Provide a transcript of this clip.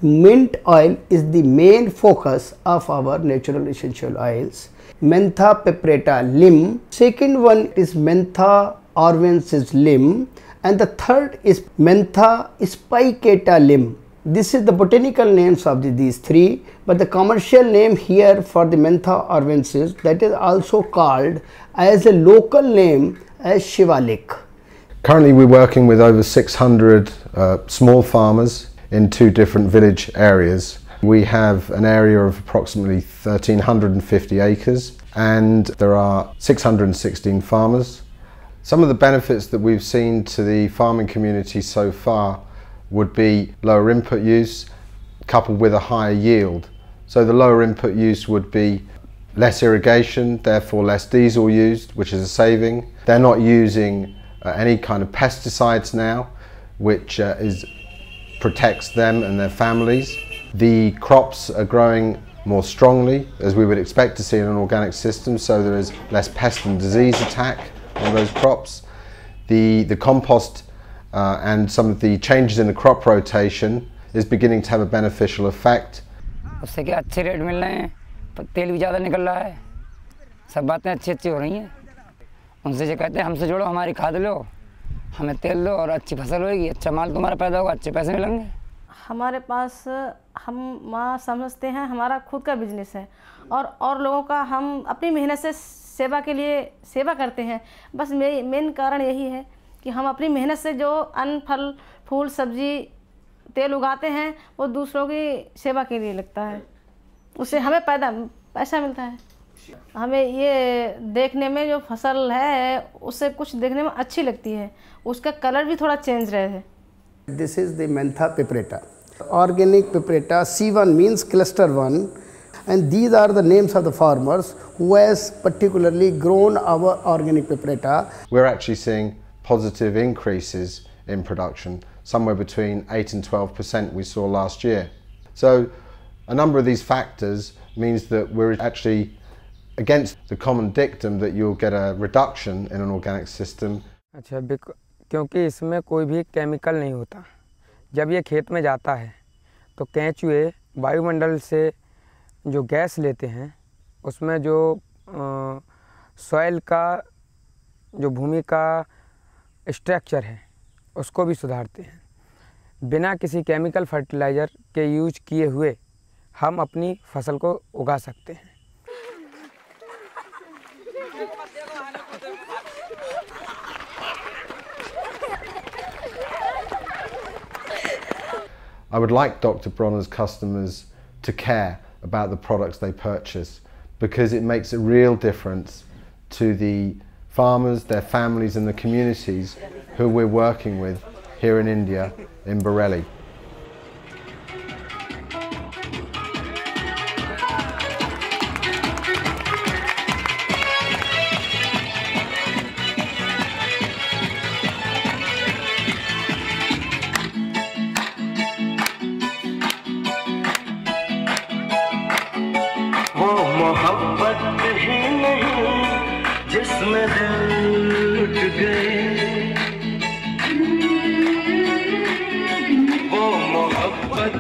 Mint oil is the main focus of our natural essential oils. Mentha peperata lim. Second one is Mentha arvensis lim. And the third is Mentha spicata lim. This is the botanical names of these three, but the commercial name here for the Mentha arvensis, that is also called as a local name as Shivalik. Currently we're working with over 600 small farmers in 2 different village areas. We have an area of approximately 1,350 acres and there are 616 farmers. Some of the benefits that we've seen to the farming community so far would be lower input use coupled with a higher yield. So the lower input use would be less irrigation, therefore less diesel used, which is a saving. They're not using any kind of pesticides now, which protects them and their families. The crops are growing more strongly, as we would expect to see in an organic system, so there is less pest and disease attack on those crops. The compost and some of the changes in the crop rotation is beginning to have a beneficial effect. उससे क्या अच्छे rate मिल रहे हैं, तेल भी ज़्यादा निकल रहा है, सब बातें अच्छी हो रही हैं। उनसे जो कहते हैं हमसे जोड़ो, हमारी खाद लो, हमें तेल दो और अच्छी फसल होगी, अच्छा माल तुम्हारा पैदा होगा, अच्छे पैसे मिलेंगे। हमारे पास हम माँ समझते हैं हमारा खुद का बिजनेस है और लोगों का हम अपनी मेहनत से सेवा के लिए सेवा करते हैं। बस मेन कारण यही है कि हम अपनी मेहनत से जो अन्न फल फूल सब्जी तेल उगाते हैं वो दूसरों की सेवा के लिए लगता है, उससे हमें पैसा मिलता है। हमें ये देखने में जो फसल है उससे कुछ देखने में अच्छी लगती है, उसका कलर भी थोड़ा चेंज रहे है। This is the Mentha peperata. Organic peperata, C1 means cluster 1, and these are the names of the farmers who has particularly grown our organic peperata. We're actually seeing positive increases in production, somewhere between 8 and 12% we saw last year. So a number of these factors means that we're actually against the common dictum that you'll get a reduction in an organic system. अच्छा, क्योंकि इसमें कोई भी chemical नहीं होता। जब ये खेत में जाता है तो केंचुए वायुमंडल से जो गैस लेते हैं उसमें जो सॉइल का जो भूमि का स्ट्रक्चर है उसको भी सुधारते हैं। बिना किसी केमिकल फर्टिलाइज़र के यूज किए हुए हम अपनी फसल को उगा सकते हैं। I would like Dr. Bronner's customers to care about the products they purchase, because it makes a real difference to the farmers, their families and the communities who we're working with here in India, in Bareilly. मोहब्बत ही नहीं जिसमें दिल टूट गए, वो मोहब्बत